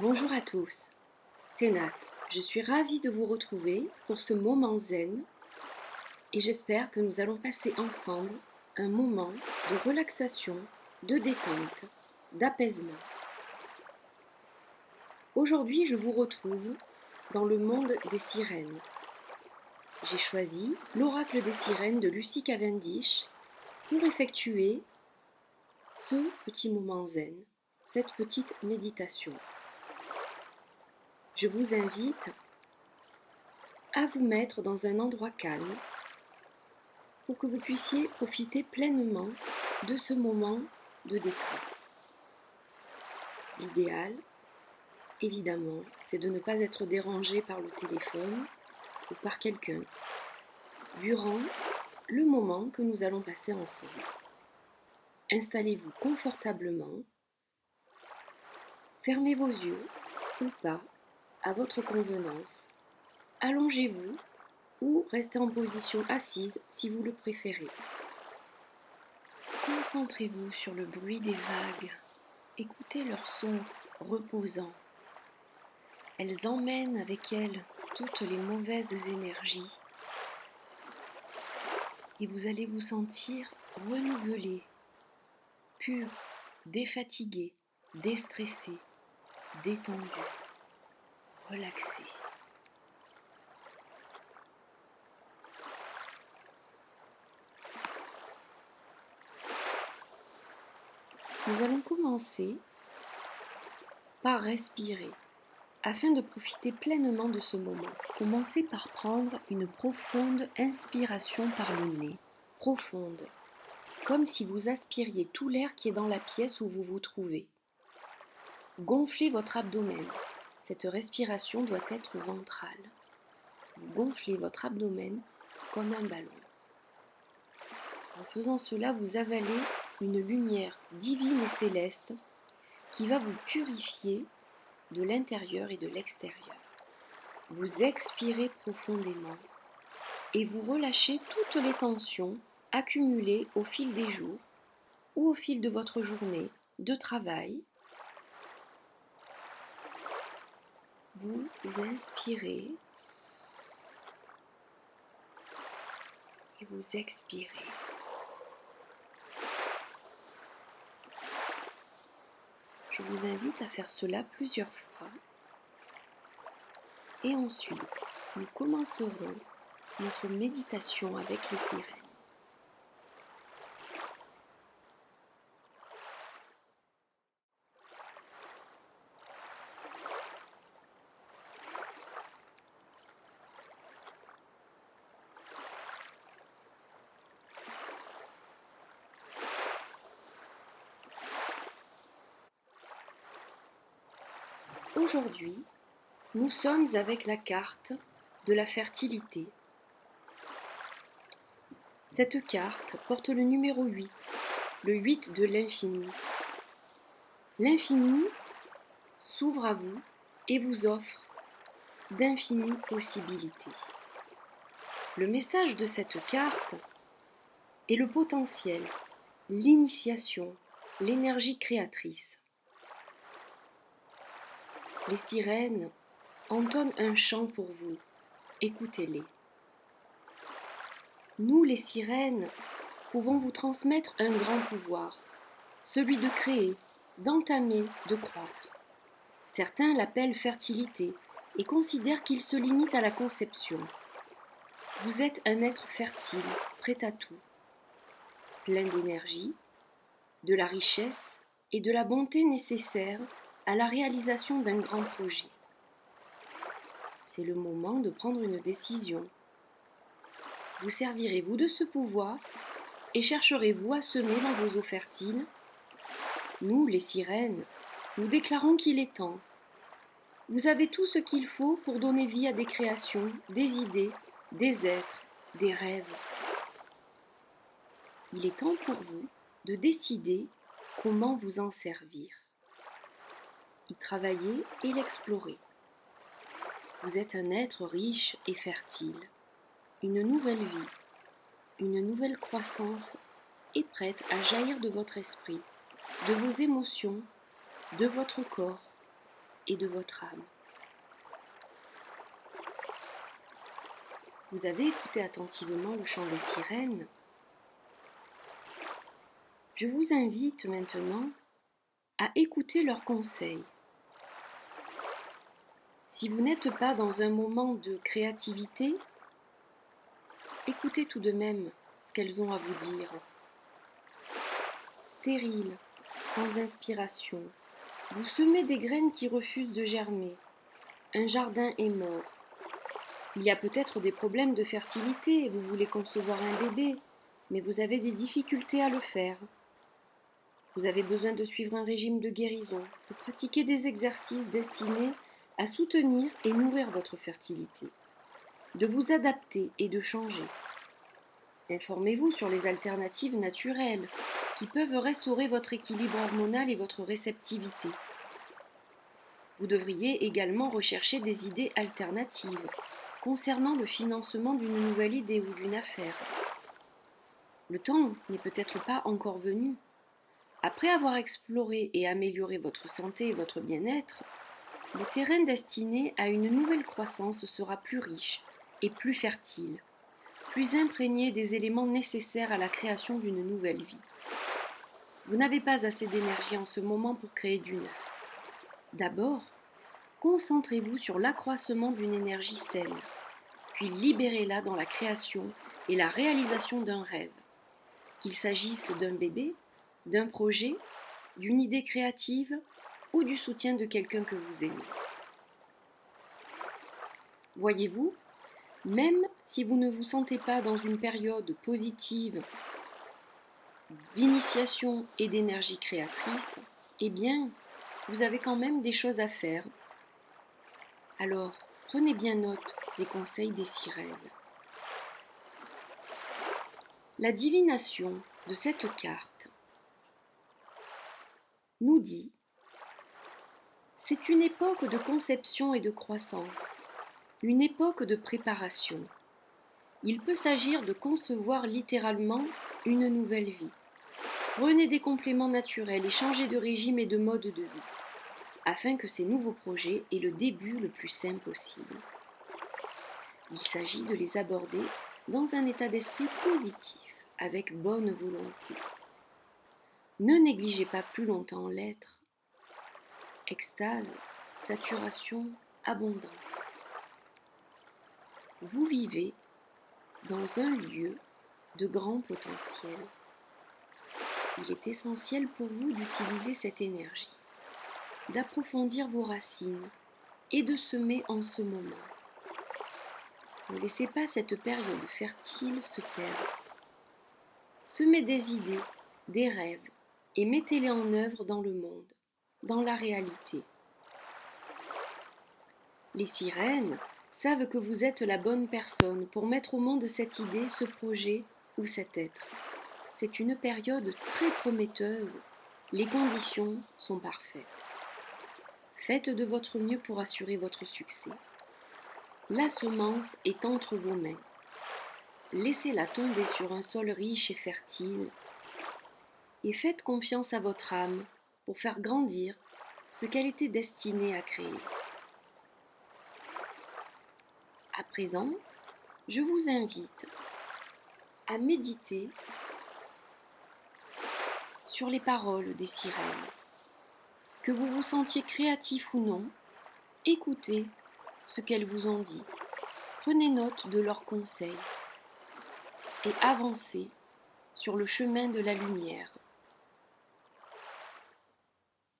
Bonjour à tous, c'est Nat. Je suis ravie de vous retrouver pour ce moment zen et j'espère que nous allons passer ensemble un moment de relaxation, de détente, d'apaisement. Aujourd'hui, je vous retrouve dans le monde des sirènes. J'ai choisi l'oracle des sirènes de Lucy Cavendish pour effectuer ce petit moment zen, cette petite méditation. Je vous invite à vous mettre dans un endroit calme pour que vous puissiez profiter pleinement de ce moment de détente. L'idéal, évidemment, c'est de ne pas être dérangé par le téléphone ou par quelqu'un durant le moment que nous allons passer ensemble. Installez-vous confortablement, fermez vos yeux ou pas à votre convenance, allongez-vous ou restez en position assise si vous le préférez. Concentrez-vous sur le bruit des vagues, écoutez leur son reposant. Elles emmènent avec elles toutes les mauvaises énergies et vous allez vous sentir renouvelé, pur, défatigué, déstressé, détendu, relaxé. Nous allons commencer par respirer. Afin de profiter pleinement de ce moment, commencez par prendre une profonde inspiration par le nez. Profonde, comme si vous aspiriez tout l'air qui est dans la pièce où vous vous trouvez. Gonflez votre abdomen. Cette respiration doit être ventrale. Vous gonflez votre abdomen comme un ballon. En faisant cela, vous avalez une lumière divine et céleste qui va vous purifier de l'intérieur et de l'extérieur. Vous expirez profondément et vous relâchez toutes les tensions accumulées au fil des jours ou au fil de votre journée de travail. Vous inspirez et vous expirez. Je vous invite à faire cela plusieurs fois. Et ensuite, nous commencerons notre méditation avec les sirènes. Aujourd'hui, nous sommes avec la carte de la fertilité. Cette carte porte le numéro 8, le 8 de l'infini. L'infini s'ouvre à vous et vous offre d'infinies possibilités. Le message de cette carte est le potentiel, l'initiation, l'énergie créatrice. Les sirènes entonnent un chant pour vous, écoutez-les. Nous, les sirènes, pouvons vous transmettre un grand pouvoir, celui de créer, d'entamer, de croître. Certains l'appellent fertilité et considèrent qu'il se limite à la conception. Vous êtes un être fertile, prêt à tout, plein d'énergie, de la richesse et de la bonté nécessaires à la réalisation d'un grand projet. C'est le moment de prendre une décision. Vous servirez-vous de ce pouvoir et chercherez-vous à semer dans vos eaux fertiles? Nous, les sirènes, nous déclarons qu'il est temps. Vous avez tout ce qu'il faut pour donner vie à des créations, des idées, des êtres, des rêves. Il est temps pour vous de décider comment vous en servir. Y travailler et l'explorer. Vous êtes un être riche et fertile. Une nouvelle vie, une nouvelle croissance est prête à jaillir de votre esprit, de vos émotions, de votre corps. et de votre âme. Vous avez écouté attentivement le chant des sirènes. Je vous invite maintenant à écouter leurs conseils. Si vous n'êtes pas dans un moment de créativité, écoutez tout de même ce qu'elles ont à vous dire. Stérile, sans inspiration, vous semez des graines qui refusent de germer. Un jardin est mort. Il y a peut-être des problèmes de fertilité, vous voulez concevoir un bébé, mais vous avez des difficultés à le faire. Vous avez besoin de suivre un régime de guérison, de pratiquer des exercices destinés à soutenir et nourrir votre fertilité, de vous adapter et de changer. Informez-vous sur les alternatives naturelles qui peuvent restaurer votre équilibre hormonal et votre réceptivité. Vous devriez également rechercher des idées alternatives concernant le financement d'une nouvelle idée ou d'une affaire. Le temps n'est peut-être pas encore venu. Après avoir exploré et amélioré votre santé et votre bien-être, le terrain destiné à une nouvelle croissance sera plus riche et plus fertile, plus imprégné des éléments nécessaires à la création d'une nouvelle vie. Vous n'avez pas assez d'énergie en ce moment pour créer du neuf. D'abord, concentrez-vous sur l'accroissement d'une énergie saine, puis libérez-la dans la création et la réalisation d'un rêve, qu'il s'agisse d'un bébé, d'un projet, d'une idée créative ou du soutien de quelqu'un que vous aimez. Voyez-vous, même si vous ne vous sentez pas dans une période positive d'initiation et d'énergie créatrice, eh bien, vous avez quand même des choses à faire. Alors, prenez bien note des conseils des sirènes. La divination de cette carte nous dit: c'est une époque de conception et de croissance, une époque de préparation. Il peut s'agir de concevoir littéralement une nouvelle vie. Prenez des compléments naturels et changez de régime et de mode de vie, afin que ces nouveaux projets aient le début le plus sain possible. Il s'agit de les aborder dans un état d'esprit positif, avec bonne volonté. Ne négligez pas plus longtemps l'être. Extase, saturation, abondance. Vous vivez dans un lieu de grand potentiel. Il est essentiel pour vous d'utiliser cette énergie, d'approfondir vos racines et de semer en ce moment. Ne laissez pas cette période fertile se perdre. Semez des idées, des rêves et mettez-les en œuvre dans le monde, dans la réalité. Les sirènes savent que vous êtes la bonne personne pour mettre au monde cette idée, ce projet ou cet être. C'est une période très prometteuse. Les conditions sont parfaites. Faites de votre mieux pour assurer votre succès. La semence est entre vos mains. Laissez-la tomber sur un sol riche et fertile et faites confiance à votre âme pour faire grandir ce qu'elle était destinée à créer. À présent, je vous invite à méditer sur les paroles des sirènes. Que vous vous sentiez créatif ou non, écoutez ce qu'elles vous ont dit. Prenez note de leurs conseils et avancez sur le chemin de la lumière.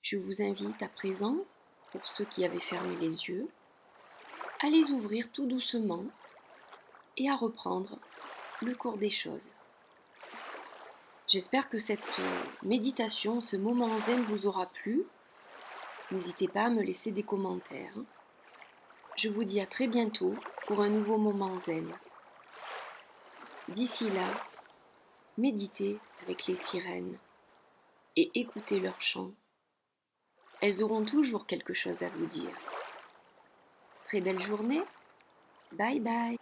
Je vous invite à présent, pour ceux qui avaient fermé les yeux, à les ouvrir tout doucement et à reprendre le cours des choses. J'espère que cette méditation, ce moment zen vous aura plu. N'hésitez pas à me laisser des commentaires. Je vous dis à très bientôt pour un nouveau moment zen. D'ici là, méditez avec les sirènes et écoutez leurs chants. Elles auront toujours quelque chose à vous dire. Très belle journée. Bye bye.